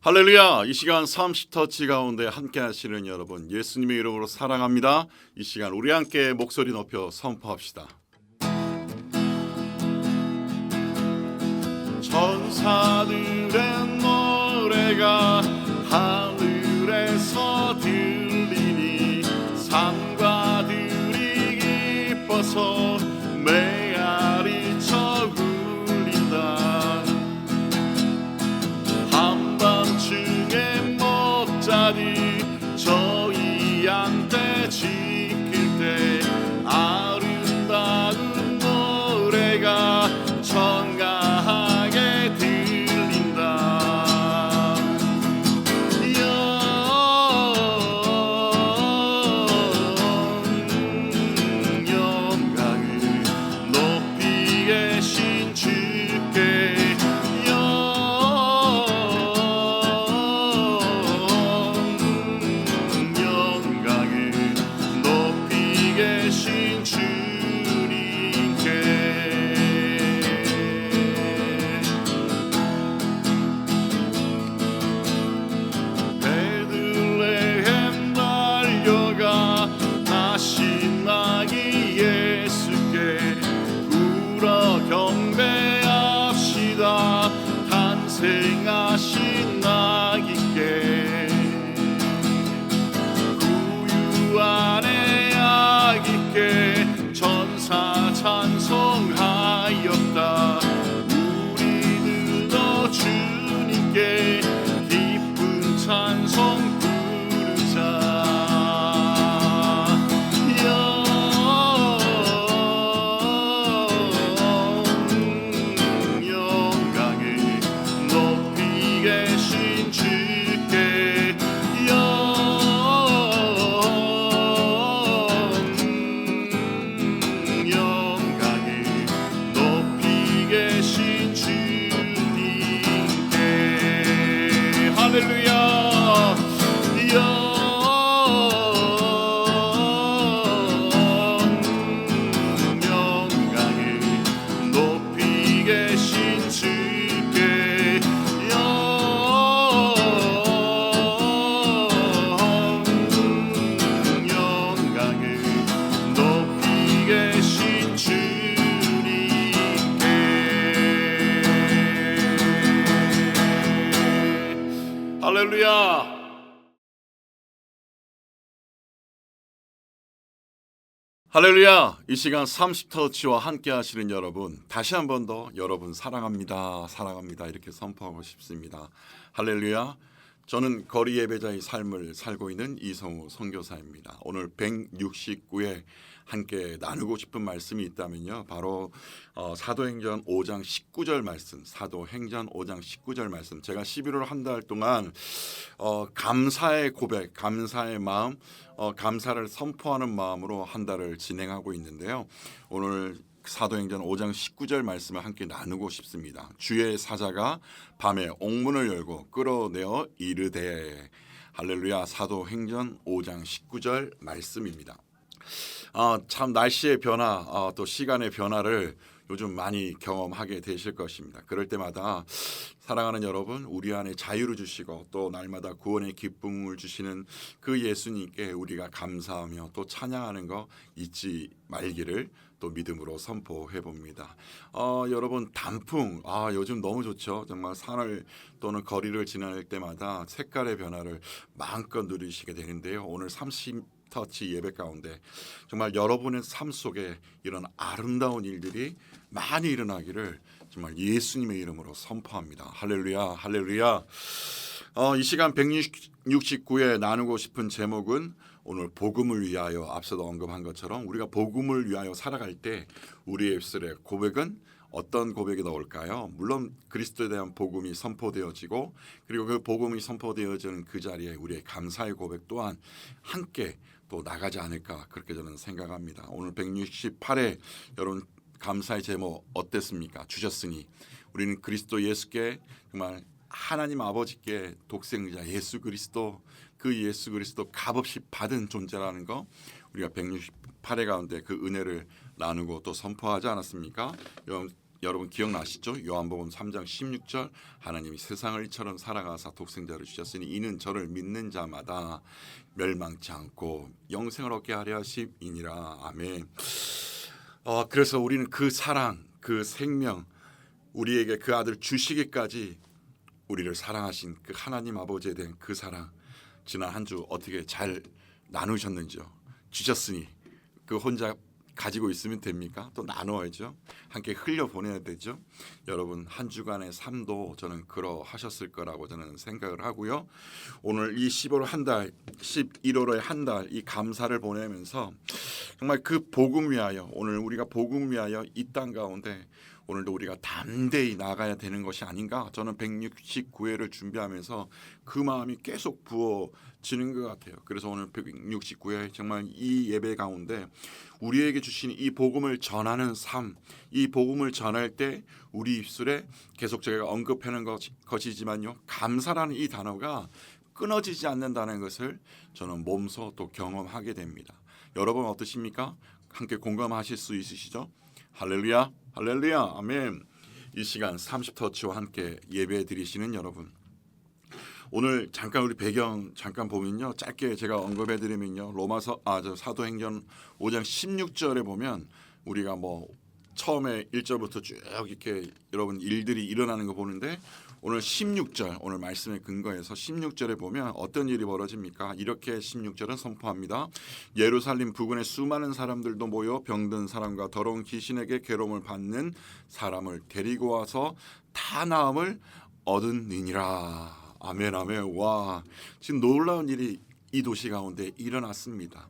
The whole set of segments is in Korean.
할렐루야. 이 시간 30터치 가운데 함께 하시는 여러분, 예수님의 이름으로 사랑합니다. 이 시간 우리 함께 목소리 높여 선포합시다. 천사들의 노래가 하늘에서 들리니 산과들이 기뻐서 메아리쳐 울린다. 한밤중에 목자들이 저희한테 지킬 때 아름다운 노래가 청가하게 들린다. 영광을 높이 계신 주께 탄생하신 아기께 구유 안에 아기께 천사 찬송하였다. 우리들도 주님께 기쁜 찬송 부르자. 할렐루야. 할렐루야. 이 시간 30터치와 함께 하시는 여러분, 다시 한 번 더 여러분 사랑합니다. 사랑합니다. 이렇게 선포하고 싶습니다. 할렐루야. 저는 거리 예배자의 삶을 살고 있는 이성우 선교사입니다. 오늘 169회 함께 나누고 싶은 말씀이 있다면요, 바로 사도행전 5장 19절 말씀, 사도행전 5장 19절 말씀. 제가 11월 한 달 동안 감사의 고백, 감사의 마음, 감사를 선포하는 마음으로 한 달을 진행하고 있는데요. 오늘 사도행전 5장 19절 말씀을 함께 나누고 싶습니다. 주의 사자가 밤에 옥문을 열고 끌어내어 이르되. 할렐루야. 사도행전 5장 19절 말씀입니다. 참 날씨의 변화, 또 시간의 변화를 요즘 많이 경험하게 되실 것입니다. 그럴 때마다 사랑하는 여러분, 우리 안에 자유를 주시고 또 날마다 구원의 기쁨을 주시는 그 예수님께 우리가 감사하며 또 찬양하는 거 잊지 말기를 또 믿음으로 선포해 봅니다. 여러분, 단풍 요즘 너무 좋죠. 정말 산을 또는 거리를 지날 때마다 색깔의 변화를 마음껏 누리시게 되는데요. 오늘 30터치 예배 가운데 정말 여러분의 삶 속에 이런 아름다운 일들이 많이 일어나기를 정말 예수님의 이름으로 선포합니다. 할렐루야. 할렐루야. 이 시간 169에 나누고 싶은 제목은 오늘 복음을 위하여, 앞서도 언급한 것처럼 우리가 복음을 위하여 살아갈 때 우리의 입술의 고백은 어떤 고백이 나올까요? 물론 그리스도에 대한 복음이 선포되어지고, 그리고 그 복음이 선포되어지는 그 자리에 우리의 감사의 고백 또한 함께 또 나가지 않을까, 그렇게 저는 생각합니다. 오늘 168회 여러분 감사의 제목 어땠습니까? 주셨으니 우리는 그리스도 예수께, 정말 하나님 아버지께 독생자 예수 그리스도, 그 예수 그리스도 값없이 받은 존재라는 거 우리가 168회 가운데 그 은혜를 나누고 또 선포하지 않았습니까? 여러분 기억나시죠? 요한복음 3장 16절 하나님이 세상을 이처럼 사랑하사 독생자를 주셨으니 이는 저를 믿는 자마다 멸망치 않고 영생을 얻게 하려 하심이니라. 아멘. 그래서 우리는 그 사랑, 그 생명, 우리에게 그 아들 주시기까지 우리를 사랑하신 그 하나님 아버지에 대한 그 사랑, 지난 한 주 어떻게 잘 나누셨는지요? 주셨으니 그 혼자 가지고 있으면 됩니까? 또 나누어야죠. 함께 흘려보내야 되죠. 여러분 한 주간의 삶도 저는 그러하셨을 거라고 저는 생각을 하고요. 오늘 이 11월 한 달, 11월의 한 달 이 감사를 보내면서 정말 그 복음 위하여, 오늘 우리가 복음 위하여 이 땅 가운데 오늘도 우리가 담대히 나가야 되는 것이 아닌가. 저는 169회를 준비하면서 그 마음이 계속 부어지는 것 같아요. 그래서 오늘 169회 정말 이 예배 가운데 우리에게 주신 이 복음을 전하는 삶, 이 복음을 전할 때 우리 입술에 계속 제가 언급하는 것이지만요, 감사라는 이 단어가 끊어지지 않는다는 것을 저는 몸소 또 경험하게 됩니다. 여러분 어떠십니까? 함께 공감하실 수 있으시죠? 할렐루야, 할렐루야, 아멘. 이 시간 30터치와 함께 예배 드리시는 여러분, 오늘 잠깐 우리 배경 잠깐 보면요, 짧게 제가 언급해 드리면요, 사도행전 5장 16절에 보면 우리가 뭐 처음에 1절부터 쭉 이렇게 여러분 일들이 일어나는 거 보는데, 오늘 16절, 오늘 말씀에 근거해서 16절에 보면 어떤 일이 벌어집니까? 이렇게 16절은 선포합니다. 예루살렘 부근에 수많은 사람들도 모여 병든 사람과 더러운 귀신에게 괴로움을 받는 사람을 데리고 와서 다 나음을 얻으니라. 아멘, 아멘. 와, 지금 놀라운 일이 이 도시 가운데 일어났습니다.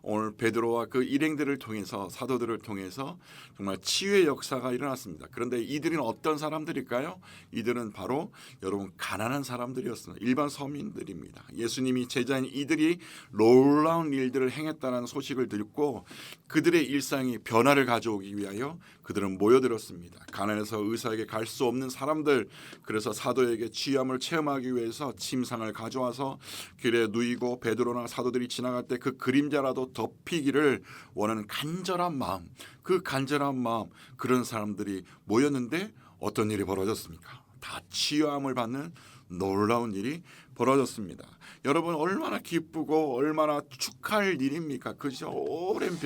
오늘 베드로와 그 일행들을 통해서, 사도들을 통해서 정말 치유의 역사가 일어났습니다. 그런데 이들은 어떤 사람들일까요? 이들은 바로 여러분 가난한 사람들이었습니다. 일반 서민들입니다. 예수님이 제자인 이들이 놀라운 일들을 행했다는 소식을 듣고 그들의 일상이 변화를 가져오기 위하여 그들은 모여들었습니다. 가난해서 의사에게 갈 수 없는 사람들, 그래서 사도에게 치유함을 체험하기 위해서 침상을 가져와서 길에 누이고 베드로나 사도들이 지나갈 때 그 그림자라도 덮이기를 원하는 간절한 마음, 그 간절한 마음, 그런 사람들이 모였는데 어떤 일이 벌어졌습니까? 다 치유함을 받는 놀라운 일이 벌어졌습니다. 여러분 얼마나 기쁘고 얼마나 축하할 일입니까? 그죠? 오랜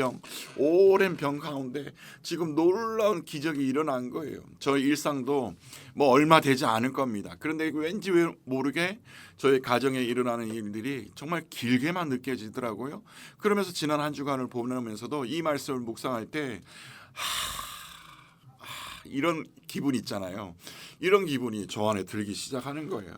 병 가운데 지금 놀라운 기적이 일어난 거예요. 저의 일상도 뭐 얼마 되지 않을 겁니다. 그런데 왠지 모르게 저의 가정에 일어나는 일들이 정말 길게만 느껴지더라고요. 그러면서 지난 한 주간을 보면서도 이 말씀을 묵상할 때 이런 기분 있잖아요. 이런 기분이 저 안에 들기 시작하는 거예요.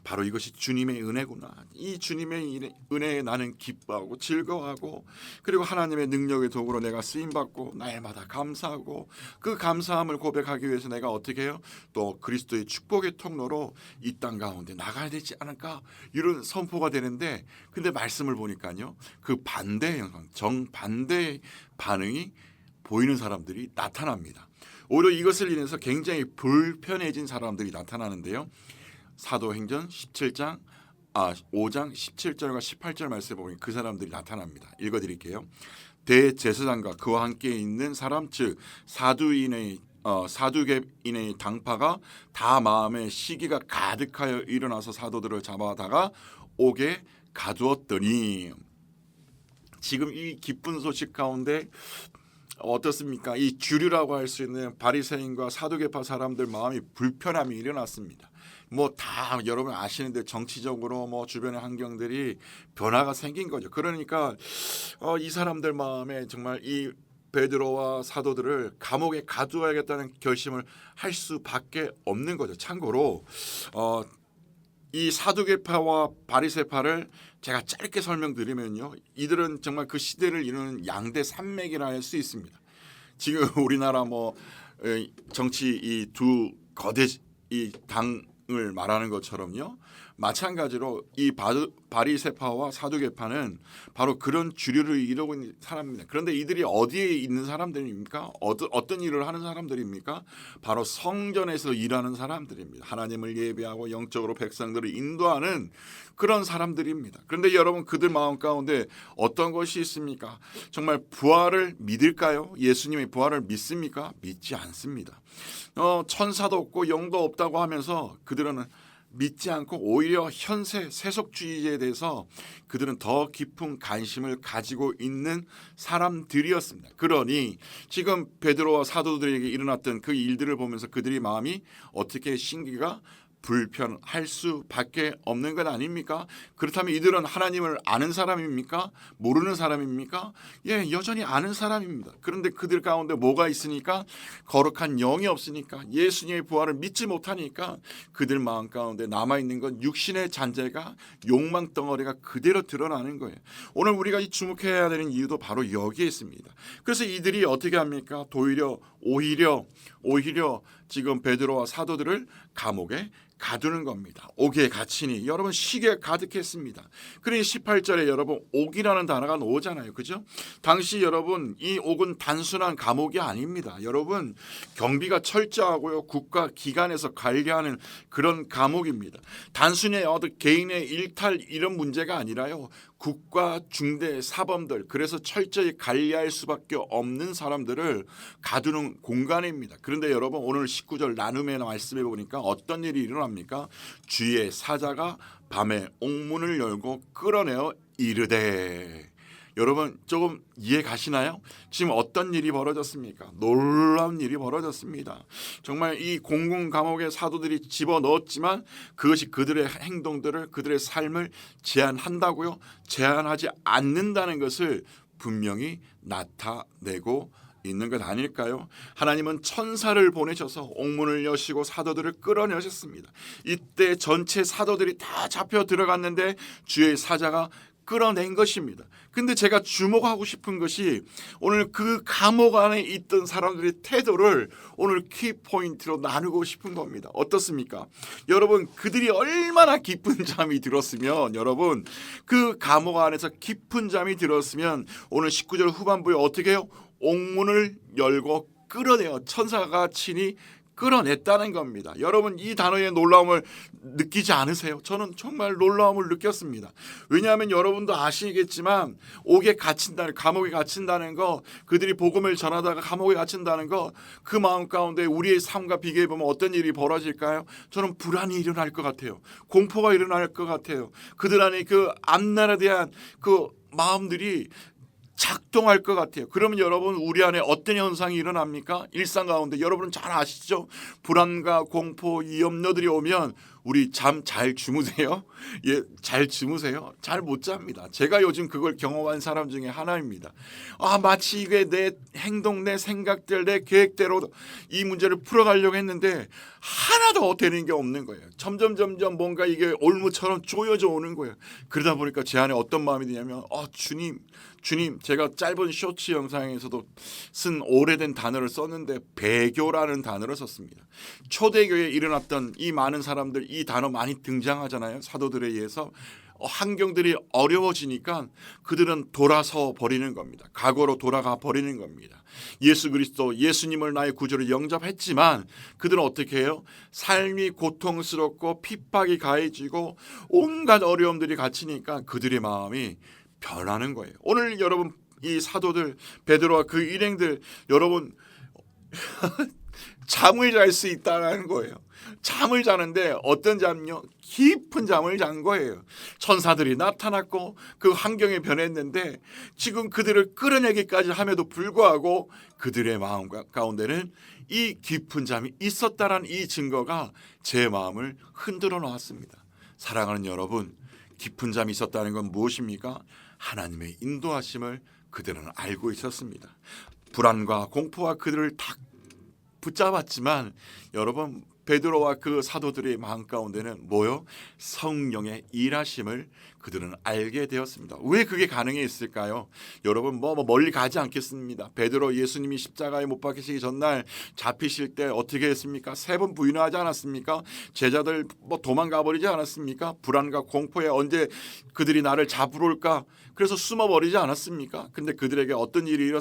바로 이것이 주님의 은혜구나. 이 주님의 은혜에 나는 기뻐하고 즐거워하고, 그리고 하나님의 능력의 도구로 내가 쓰임받고 날마다 감사하고, 그 감사함을 고백하기 위해서 내가 어떻게 해요? 또 그리스도의 축복의 통로로 이 땅 가운데 나가야 되지 않을까? 이런 선포가 되는데, 근데 말씀을 보니까요, 그 반대의 영상, 정반대의 반응이 보이는 사람들이 나타납니다. 오히려 이것을 인해서 굉장히 불편해진 사람들이 나타나는데요. 사도행전 5장 17절과 18절 말씀에 보면 그 사람들이 나타납니다. 읽어드릴게요. 대제사장과 그와 함께 있는 사람, 즉 사두개인의 당파가 다 마음에 시기가 가득하여 일어나서 사도들을 잡아다가 옥에 가두었더니, 지금 이 기쁜 소식 가운데 어떻습니까? 이 주류라고 할 수 있는 바리새인과 사두개파 사람들 마음이 불편함이 일어났습니다. 뭐 다 여러분 아시는데 정치적으로 뭐 주변의 환경들이 변화가 생긴 거죠. 그러니까 이 사람들 마음에 정말 이 베드로와 사도들을 감옥에 가두어야겠다는 결심을 할 수밖에 없는 거죠. 참고로 이 사두개파와 바리새파를 제가 짧게 설명드리면요, 이들은 정말 그 시대를 이루는 양대 산맥이라 할 수 있습니다. 지금 우리나라 뭐 정치 이 두 거대 이 당을 말하는 것처럼요, 마찬가지로 이 바리새파와 사두개파는 바로 그런 주류를 이루고 있는 사람입니다. 그런데 이들이 어디에 있는 사람들입니까? 어떤 일을 하는 사람들입니까? 바로 성전에서 일하는 사람들입니다. 하나님을 예배하고 영적으로 백성들을 인도하는 그런 사람들입니다. 그런데 여러분, 그들 마음 가운데 어떤 것이 있습니까? 정말 부활을 믿을까요? 예수님의 부활을 믿습니까? 믿지 않습니다. 천사도 없고 영도 없다고 하면서 그들은 믿지 않고 오히려 현세 세속주의에 대해서 그들은 더 깊은 관심을 가지고 있는 사람들이었습니다. 그러니 지금 베드로와 사도들에게 일어났던 그 일들을 보면서 그들의 마음이 어떻게 신기가 불편할 수밖에 없는 것 아닙니까? 그렇다면 이들은 하나님을 아는 사람입니까? 모르는 사람입니까? 예, 여전히 아는 사람입니다. 그런데 그들 가운데 뭐가 있으니까? 거룩한 영이 없으니까, 예수님의 부활을 믿지 못하니까 그들 마음 가운데 남아있는 건 육신의 잔재가, 욕망 덩어리가 그대로 드러나는 거예요. 오늘 우리가 주목해야 되는 이유도 바로 여기에 있습니다. 그래서 이들이 어떻게 합니까? 오히려 지금 베드로와 사도들을 감옥에 가두는 겁니다. 옥에 갇히니 여러분 시기가 가득했습니다. 그러니 18절에 여러분 옥이라는 단어가 나오잖아요. 그죠? 당시 여러분 이 옥은 단순한 감옥이 아닙니다. 여러분 경비가 철저하고요. 국가 기관에서 관리하는 그런 감옥입니다. 단순히 어떤 개인의 일탈 이런 문제가 아니라요. 국가 중대 사범들, 그래서 철저히 관리할 수밖에 없는 사람들을 가두는 공간입니다. 그런데 여러분 오늘 19절 나눔의 말씀해 보니까 어떤 일이 일어납니까? 주의 사자가 밤에 옥문을 열고 끌어내어 이르되. 여러분 조금 이해 가시나요? 지금 어떤 일이 벌어졌습니까? 놀라운 일이 벌어졌습니다. 정말 이 공공 감옥에 사도들이 집어넣었지만 그것이 그들의 행동들을, 그들의 삶을 제한한다고요? 제한하지 않는다는 것을 분명히 나타내고 있는 것 아닐까요? 하나님은 천사를 보내셔서 옥문을 여시고 사도들을 끌어내셨습니다. 이때 전체 사도들이 다 잡혀 들어갔는데 주의 사자가 끌어낸 것입니다. 근데 제가 주목하고 싶은 것이 오늘 그 감옥 안에 있던 사람들의 태도를 오늘 키포인트로 나누고 싶은 겁니다. 어떻습니까? 여러분 그들이 얼마나 깊은 잠이 들었으면, 여러분 그 감옥 안에서 깊은 잠이 들었으면 오늘 19절 후반부에 어떻게 해요? 옥문을 열고 끌어내어 천사가 친히 끌어냈다는 겁니다. 여러분 이 단어의 놀라움을 느끼지 않으세요? 저는 정말 놀라움을 느꼈습니다. 왜냐하면 여러분도 아시겠지만 옥에 갇힌다는, 감옥에 갇힌다는 거, 그들이 복음을 전하다가 감옥에 갇힌다는 거, 그 마음 가운데 우리의 삶과 비교해 보면 어떤 일이 벌어질까요? 저는 불안이 일어날 것 같아요. 공포가 일어날 것 같아요. 그들 안에 그 앞날에 대한 그 마음들이 작동할 것 같아요. 그러면 여러분 우리 안에 어떤 현상이 일어납니까? 일상 가운데 여러분은 잘 아시죠? 불안과 공포, 이 염려들이 오면 우리 잠 잘 주무세요? 예, 잘 주무세요? 잘 못 잡니다. 제가 요즘 그걸 경험한 사람 중에 하나입니다. 마치 이게 내 행동, 내 생각들, 내 계획대로 이 문제를 풀어가려고 했는데 하나도 되는 게 없는 거예요. 점점 뭔가 이게 올무처럼 조여져 오는 거예요. 그러다 보니까 제 안에 어떤 마음이 드냐면 주님, 제가 짧은 쇼츠 영상에서도 쓴 오래된 단어를 썼는데 배교라는 단어를 썼습니다. 초대교회에 일어났던 이 많은 사람들, 이 단어 많이 등장하잖아요. 사도들에 의해서. 환경들이 어려워지니까 그들은 돌아서 버리는 겁니다. 과거로 돌아가 버리는 겁니다. 예수 그리스도, 예수님을 나의 구주로 영접했지만 그들은 어떻게 해요? 삶이 고통스럽고 핍박이 가해지고 온갖 어려움들이 갇히니까 그들의 마음이 변하는 거예요. 오늘 여러분 이 사도들, 베드로와 그 일행들, 여러분 잠을 잘 수 있다는 거예요. 잠을 자는데 어떤 잠요? 깊은 잠을 잔 거예요. 천사들이 나타났고 그 환경이 변했는데 지금 그들을 끌어내기까지 함에도 불구하고 그들의 마음 가운데는 이 깊은 잠이 있었다라는 이 증거가 제 마음을 흔들어 놓았습니다. 사랑하는 여러분, 깊은 잠이 있었다는 건 무엇입니까? 하나님의 인도하심을 그들은 알고 있었습니다. 불안과 공포와 그들을 다 붙잡았지만 여러분 베드로와 그 사도들의 마음 가운데는 뭐요? 성령의 일하심을 그들은 알게 되었습니다. 왜 그게 가능했을까요? 여러분 뭐 멀리 가지 않겠습니다. 베드로 예수님이 십자가에 못 박히시기 전날 잡히실 때 어떻게 했습니까? 3번 부인하지 않았습니까? 제자들 뭐 도망가 버리지 않았습니까? 불안과 공포에 언제 그들이 나를 잡으러 올까? 그래서 숨어버리지 않았습니까? 근데 그들에게 어떤 일이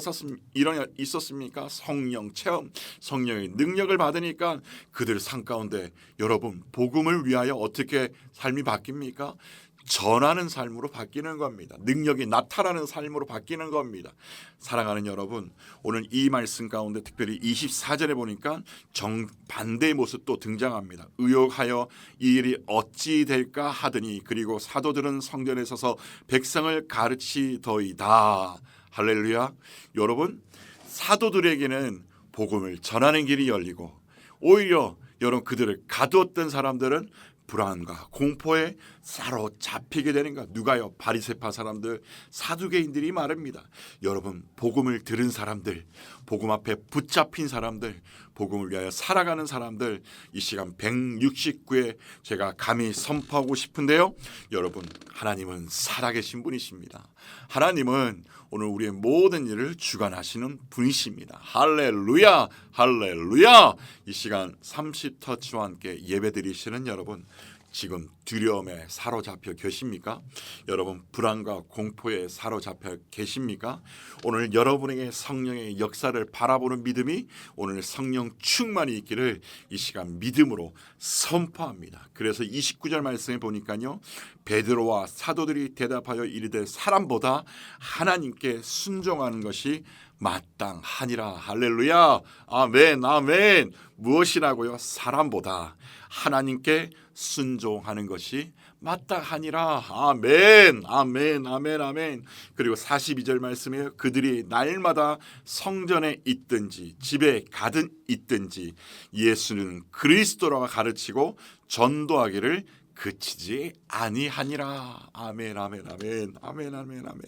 있었습니까? 성령 체험, 성령의 능력을 받으니까 그들 삶 가운데 여러분 복음을 위하여 어떻게 삶이 바뀝니까? 전하는 삶으로 바뀌는 겁니다. 능력이 나타나는 삶으로 바뀌는 겁니다. 사랑하는 여러분, 오늘 이 말씀 가운데 특별히 24절에 보니까 정반대의 모습 또 등장합니다. 의혹하여 이 일이 어찌 될까 하더니 그리고 사도들은 성전에 서서 백성을 가르치더이다. 할렐루야. 여러분, 사도들에게는 복음을 전하는 길이 열리고 오히려 여러분 그들을 가두었던 사람들은 불안과 공포에 사로잡히게 되는 것. 누가요? 바리새파 사람들, 사두개인들이 말합니다. 여러분 복음을 들은 사람들, 복음 앞에 붙잡힌 사람들, 복음을 위하여 살아가는 사람들, 이 시간 169에 제가 감히 선포하고 싶은데요. 여러분 하나님은 살아계신 분이십니다. 하나님은 오늘 우리의 모든 일을 주관하시는 분이십니다. 할렐루야, 할렐루야. 이 시간 30터치와 함께 예배드리시는 여러분, 지금 두려움에 사로잡혀 계십니까? 여러분 불안과 공포에 사로잡혀 계십니까? 오늘 여러분에게 성령의 역사를 바라보는 믿음이, 오늘 성령 충만이 있기를 이 시간 믿음으로 선포합니다. 그래서 29절 말씀에 보니까요, 베드로와 사도들이 대답하여 이르되 사람보다 하나님께 순종하는 것이 마땅하니라. 할렐루야. 아멘, 아멘. 무엇이라고요? 사람보다 하나님께 순종하는 것이 마땅하니라. 아멘, 아멘, 아멘, 아멘. 그리고 42절 말씀에 그들이 날마다 성전에 있든지 집에 가든 있든지 예수는 그리스도라 가르치고 전도하기를 그치지 아니하니라. 아멘, 아멘, 아멘, 아멘, 아멘, 아멘.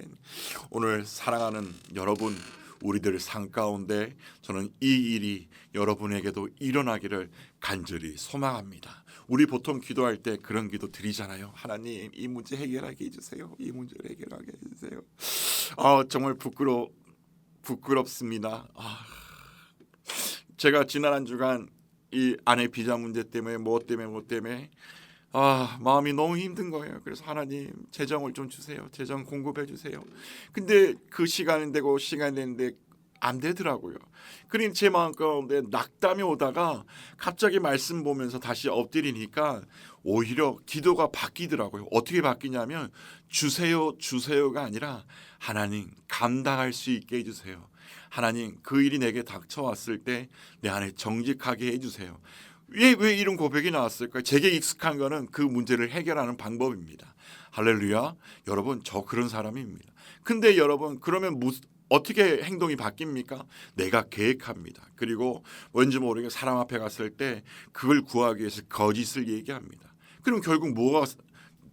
오늘 사랑하는 여러분, 우리들 삶 가운데 저는 이 일이 여러분에게도 일어나기를 간절히 소망합니다. 우리 보통 기도할 때 그런 기도 드리잖아요. 하나님 이 문제 해결하게 해주세요. 이 문제를 해결하게 해주세요. 정말 부끄럽습니다. 제가 지난 한 주간 이 아내 비자 문제 때문에 뭐 때문에 마음이 너무 힘든 거예요. 그래서 하나님 재정을 좀 주세요. 재정 공급해 주세요. 근데 그 시간이 되고 시간이 됐는데 안 되더라고요. 그러니 제 마음 가운데 낙담이 오다가 갑자기 말씀 보면서 다시 엎드리니까 오히려 기도가 바뀌더라고요. 어떻게 바뀌냐면 주세요가 아니라 하나님 감당할 수 있게 해주세요. 하나님 그 일이 내게 닥쳐왔을 때 내 안에 정직하게 해주세요. 왜 이런 고백이 나왔을까요? 제게 익숙한 거는 그 문제를 해결하는 방법입니다. 할렐루야. 여러분 저 그런 사람입니다. 근데 여러분 그러면 어떻게 행동이 바뀝니까? 내가 계획합니다. 그리고 왠지 모르게 사람 앞에 갔을 때 그걸 구하기 위해서 거짓을 얘기합니다. 그럼 결국 뭐가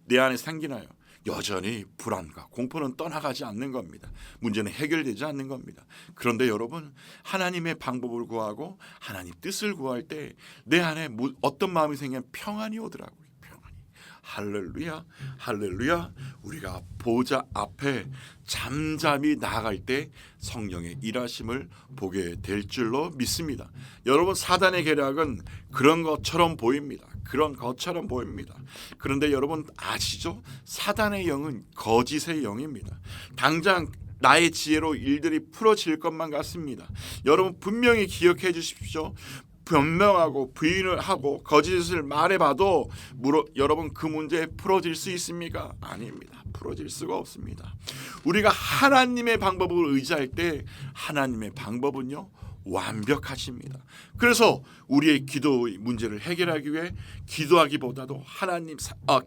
내 안에 생기나요? 여전히 불안과 공포는 떠나가지 않는 겁니다. 문제는 해결되지 않는 겁니다. 그런데 여러분 하나님의 방법을 구하고 하나님 뜻을 구할 때 내 안에 어떤 마음이 생기면 평안이 오더라고요. 평안이. 할렐루야, 할렐루야. 우리가 보좌 앞에 잠잠히 나아갈 때 성령의 일하심을 보게 될 줄로 믿습니다. 여러분 사단의 계략은 그런 것처럼 보입니다. 그런 것처럼 보입니다. 그런데 여러분 아시죠? 사단의 영은 거짓의 영입니다. 당장 나의 지혜로 일들이 풀어질 것만 같습니다. 여러분 분명히 기억해 주십시오. 변명하고 부인을 하고 거짓을 말해봐도 여러분 그 문제 풀어질 수 있습니까? 아닙니다. 풀어질 수가 없습니다. 우리가 하나님의 방법을 의지할 때 하나님의 방법은요 완벽하십니다. 그래서 우리의 기도의 문제를 해결하기 위해 기도하기보다도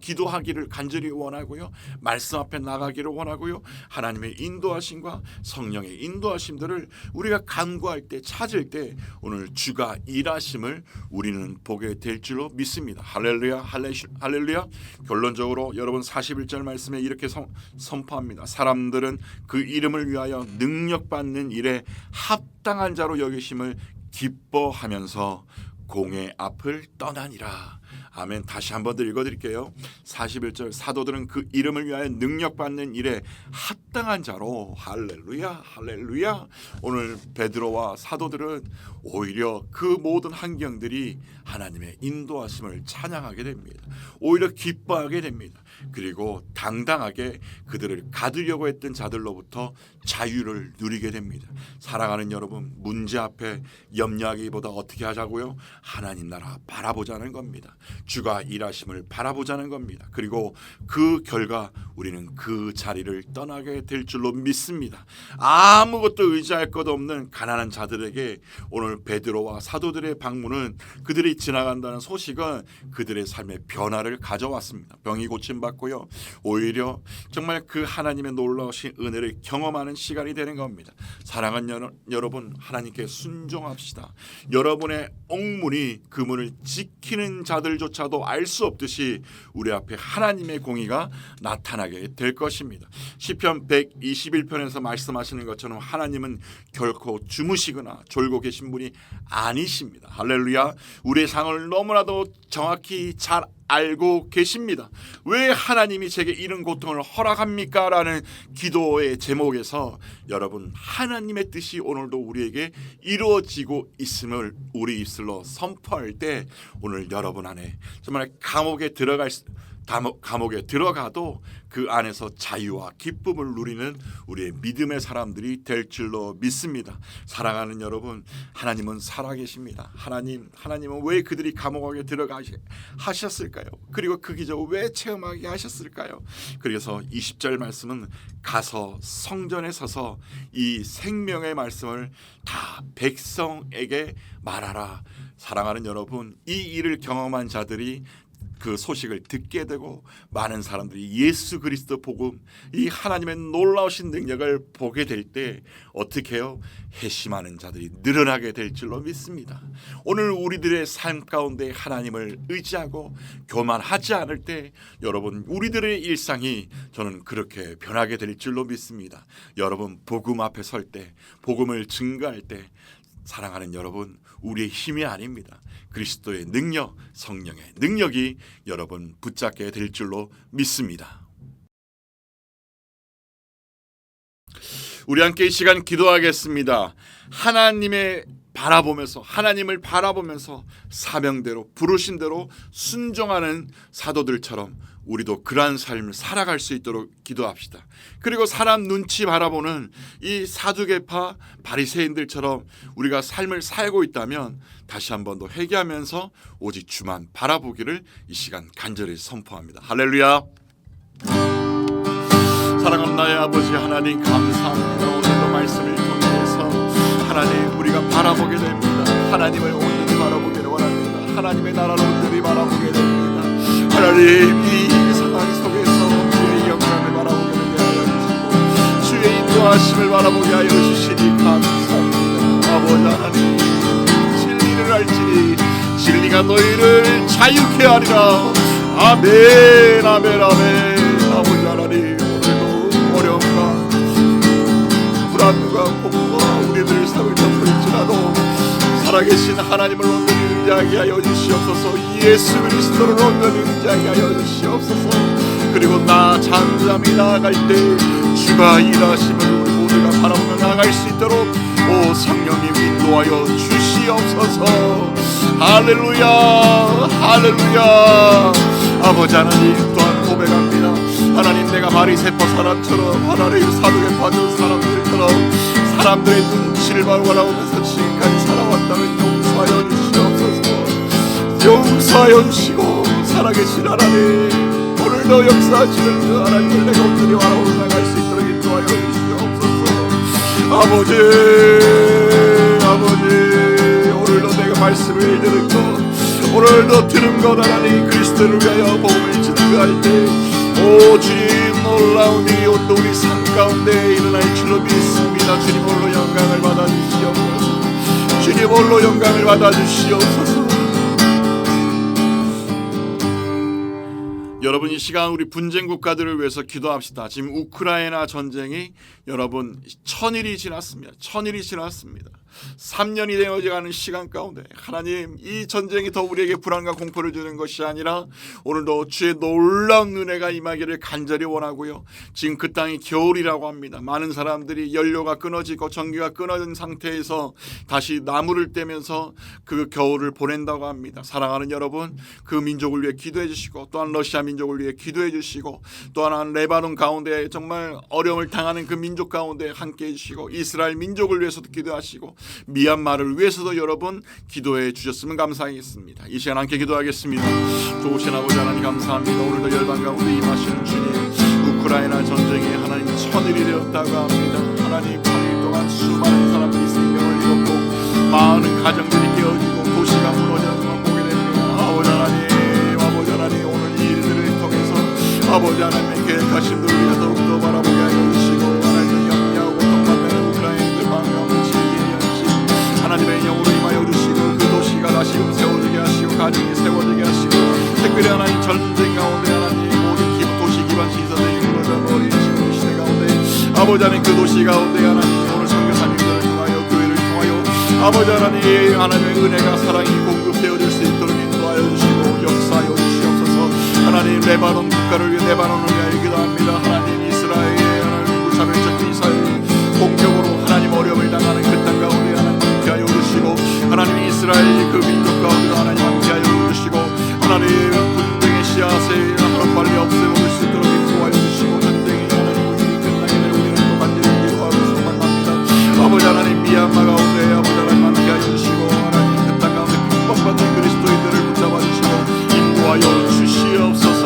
기도하기를 간절히 원하고요, 말씀 앞에 나가기를 원하고요, 하나님의 인도하심과 성령의 인도하심들을 우리가 간구할 때 찾을 때 오늘 주가 일하심을 우리는 보게 될 줄로 믿습니다. 할렐루야, 할렐루야. 결론적으로 여러분 41절 말씀에 이렇게 선포합니다. 사람들은 그 이름을 위하여 능력받는 일에 합당한 자로 여기심을 기뻐하면서 공의 앞을 떠나니라. 아멘. 다시 한번 더 읽어드릴게요. 41절 사도들은 그 이름을 위하여 능력받는 일에 합당한 자로 할렐루야 할렐루야. 오늘 베드로와 사도들은 오히려 그 모든 환경들이 하나님의 인도하심을 찬양하게 됩니다. 오히려 기뻐하게 됩니다. 그리고 당당하게 그들을 가두려고 했던 자들로부터 자유를 누리게 됩니다. 사랑하는 여러분, 문제 앞에 염려하기보다 어떻게 하자고요? 하나님 나라 바라보자는 겁니다. 주가 일하심을 바라보자는 겁니다. 그리고 그 결과 우리는 그 자리를 떠나게 될 줄로 믿습니다. 아무것도 의지할 것 없는 가난한 자들에게 오늘 베드로와 사도들의 방문은, 그들이 지나간다는 소식은 그들의 삶의 변화를 가져왔습니다. 병이 고침받고요, 오히려 정말 그 하나님의 놀라우신 은혜를 경험하는 시간이 되는 겁니다. 사랑하는 여러분, 하나님께 순종합시다. 여러분의 옥문이 그 문을 지키는 자들조차도 알 수 없듯이 우리 앞에 하나님의 공의가 나타나게 될 것입니다. 시편 121편에서 말씀하시는 것처럼 하나님은 결코 주무시거나 졸고 계신 분이 아니십니다. 할렐루야. 우리의 상을 너무나도 정확히 잘 알고 계십니다. 왜 하나님이 제게 이런 고통을 허락합니까? 라는 기도의 제목에서 여러분, 하나님의 뜻이 오늘도 우리에게 이루어지고 있음을 우리 입술로 선포할 때 오늘 여러분 안에 정말 감옥에 들어가도 그 안에서 자유와 기쁨을 누리는 우리의 믿음의 사람들이 될 줄로 믿습니다. 사랑하는 여러분, 하나님은 살아계십니다. 하나님은 왜 그들이 감옥에 들어가게 하셨을까요? 그리고 그 기적을 왜 체험하게 하셨을까요? 그래서 20절 말씀은 가서 성전에 서서 이 생명의 말씀을 다 백성에게 말하라. 사랑하는 여러분, 이 일을 경험한 자들이 그 소식을 듣게 되고 많은 사람들이 예수 그리스도 복음, 이 하나님의 놀라우신 능력을 보게 될 때 어떻게 해요? 회심하는 자들이 늘어나게 될 줄로 믿습니다. 오늘 우리들의 삶 가운데 하나님을 의지하고 교만하지 않을 때 여러분, 우리들의 일상이 저는 그렇게 변하게 될 줄로 믿습니다. 여러분, 복음 앞에 설 때, 복음을 증거할 때 사랑하는 여러분, 우리의 힘이 아닙니다. 그리스도의 능력, 성령의 능력이 여러분 붙잡게 될 줄로 믿습니다. 우리 함께 이 시간 기도하겠습니다. 하나님을 바라보면서 사명대로, 부르신 대로 순종하는 사도들처럼 우리도 그러한 삶을 살아갈 수 있도록 기도합시다. 그리고 사람 눈치 바라보는 이 사두개파 바리새인들처럼 우리가 삶을 살고 있다면 다시 한 번 더 회개하면서 오직 주만 바라보기를 이 시간 간절히 선포합니다. 할렐루야. 사랑하는 나의 아버지 하나님, 감사합니다. 오늘도 말씀을 통해서 하나님, 우리가 바라보게 됩니다. 하나님을 온전히 바라보기를 원합니다. 하나님의 나라를 온전히 바라보게 됩니다. 하나님, 이 상황 속에서 주의 영광을 바라보게 하여 주시고 주의 인도하심을 바라보게 하여 주시니 감사합니다. 아버지 하나님, 진리를 알지니 진리가 너희를 자유케 하리라. 아멘 아멘 아멘. 아버지 하나님, 오늘도 어려움과 불안과 공부가 우리들 삶을 덮을지라도 살아계신 하나님을 온전히 의지하게 하여 주시옵소서. 예수 그리스도를 온전히 의지하게 하여 주시옵소서. 그리고 나 잠잠히 나아갈 때 주가 일하심을 모두가 바라보며 나아갈 수 있도록 오 성령님 인도하여 주시옵소서. 할렐루야 할렐루야. 아버지 하나님, 또한 고백합니다. 하나님, 내가 바리새파 사람처럼, 하나님 사두개파 사람들처럼 사람들의 눈치를 바라보면서 지금까지 살아왔다면 용서하여 주시옵소서. 용서하여 주시고 살아계신 하나님, 오늘도 역사하시는 하나님을 내가 온전히 바라보고 나갈 수 있도록 인도하여 주시옵소서. 아버지 오늘도 내가 말씀을 들은 것, 오늘도 들은 것 하나님 그리스도를 위하여 복음을 증거할 때 오 주님, 놀라운 일이 또 우리 삶 가운데 일어날 줄로 믿습니다. 주님 홀로 영광을 받아주시옵소서. 주님 홀로 영광을 받아주시옵소서. 여러분, 이 시간 우리 분쟁 국가들을 위해서 기도합시다. 지금 우크라이나 전쟁이 여러분 1000일이 지났습니다. 3년이 되어가는 시간 가운데 하나님, 이 전쟁이 더 우리에게 불안과 공포를 주는 것이 아니라 오늘도 주의 놀라운 은혜가 임하기를 간절히 원하고요. 지금 그 땅이 겨울이라고 합니다. 많은 사람들이 연료가 끊어지고 전기가 끊어진 상태에서 다시 나무를 떼면서 그 겨울을 보낸다고 합니다. 사랑하는 여러분, 그 민족을 위해 기도해 주시고, 또한 러시아 민족을 위해 기도해 주시고, 또 하나 레바논 가운데 정말 어려움을 당하는 그 민족 가운데 함께 해주시고, 이스라엘 민족을 위해서도 기도하시고, 미얀마를 위해서도 여러분 기도해 주셨으면 감사하겠습니다. 이 시간 함께 기도하겠습니다. 좋으신 아버지 하나님 감사합니다. 오늘도 열방 가운데 임하시는 주님, 우크라이나 전쟁에 하나님 천일이 되었다고 합니다. 하나님, 천일 동안 수많은 사람들이 생명을 잃었고 많은 가정들이 깨어지고 도시가 무너지는 것을 보게 됩니다. 아버지 하나님, 오늘 이 일들을 통해서 아버지 하나님의 계획하신 들 우리가 더욱더 바라보게 하여 주시고, 하나님의 영리하고 고통받는 우크라이나들 방황하는 진리의 현실 하나님의 영으로 임하여 주시고, 그 도시가 다시금 세워지게 하시고, 가정이 세워지게 하시고, 특별히 하나님 전쟁 가운데 하나님 모든 도시 기반 시설들이 무너져 버린 지금 시대 가운데 아버지 하나님, 그 도시 가운데 하나님 오늘 선교사님들을 통하여 교회를 통하여 아버지 하나님의 은혜가 사랑이 공급되어질 수 있도록 인도하여 주시고 역사하여 주시옵소서. 하나님, 레바논 국가를 위해 레바논을 위하여 기도합니다. 하나님, 이스라엘의 하나님 무차별적 미사일 공격으로 하나님 어려움을 당하는 그 땅 가운데 하나님 함께하여 주시고, 하나님 이스라엘 그 민족 가운데 하나님 함께하여 주시고, 하나님 분쟁의 씨앗을 하루빨리 없애버릴 수 있도록 인도하여 주시고, 전쟁이 하나님 우리 끝나게 될 우리는 또 간절히 기도하고 소망합니다. 아버지 하나님, 미얀마 가운데 아버지 하나님 함께하여 주시고, 하나님 그 땅 가운데 핍박받는 그리스도인들을 붙잡아 주시고 인도하여 주시옵소서.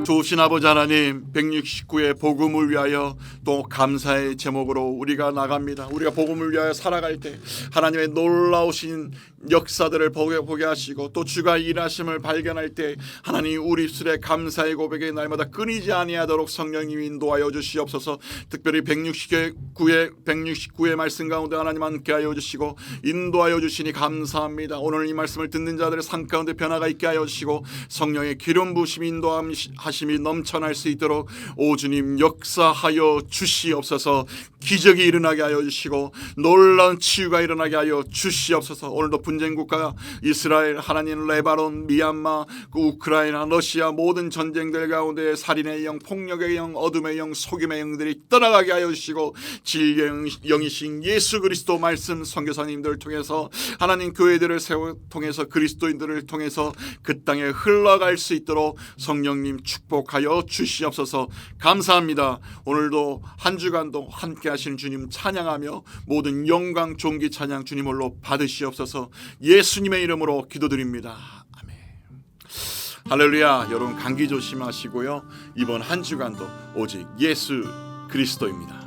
좋으신 아버지 하나님, 169의 복음을 위하여 또 감사의 제목으로 우리가 나갑니다. 우리가 복음을 위하여 살아갈 때 하나님의 놀라우신 역사들을 보게 하시고, 또 주가 일하심을 발견할 때 하나님 우리 입술에 감사의 고백이 날마다 끊이지 아니하도록 성령님이 인도하여 주시옵소서. 특별히 169의 말씀 가운데 하나님 함께하여 주시고 인도하여 주시니 감사합니다. 오늘 이 말씀을 듣는 자들의 삶 가운데 변화가 있게 하여 주시고, 성령의 기름 부으심이 인도하심이 넘쳐날 수 있도록 오 주님 역사하여 주시옵소서. 기적이 일어나게 하여 주시고 놀라운 치유가 일어나게 하여 주시옵소서. 오늘도 분쟁국가 이스라엘, 하나님 레바논, 미얀마, 우크라이나, 러시아 모든 전쟁들 가운데 살인의 영, 폭력의 영, 어둠의 영, 속임의 영들이 떠나가게 하여 주시고, 진리의 영이신 예수 그리스도 말씀 선교사님들을 통해서 하나님 교회들을 통해서 그리스도인들을 통해서 그 땅에 흘러갈 수 있도록 성령님 축복하여 주시옵소서. 감사합니다. 오늘도 한 주간도 함께 하시는 주님 찬양하며 모든 영광 존귀 찬양 주님 홀로 받으시옵소서. 예수님의 이름으로 기도드립니다. 아멘. 할렐루야. 여러분 감기 조심하시고요. 이번 한 주간도 오직 예수 그리스도입니다.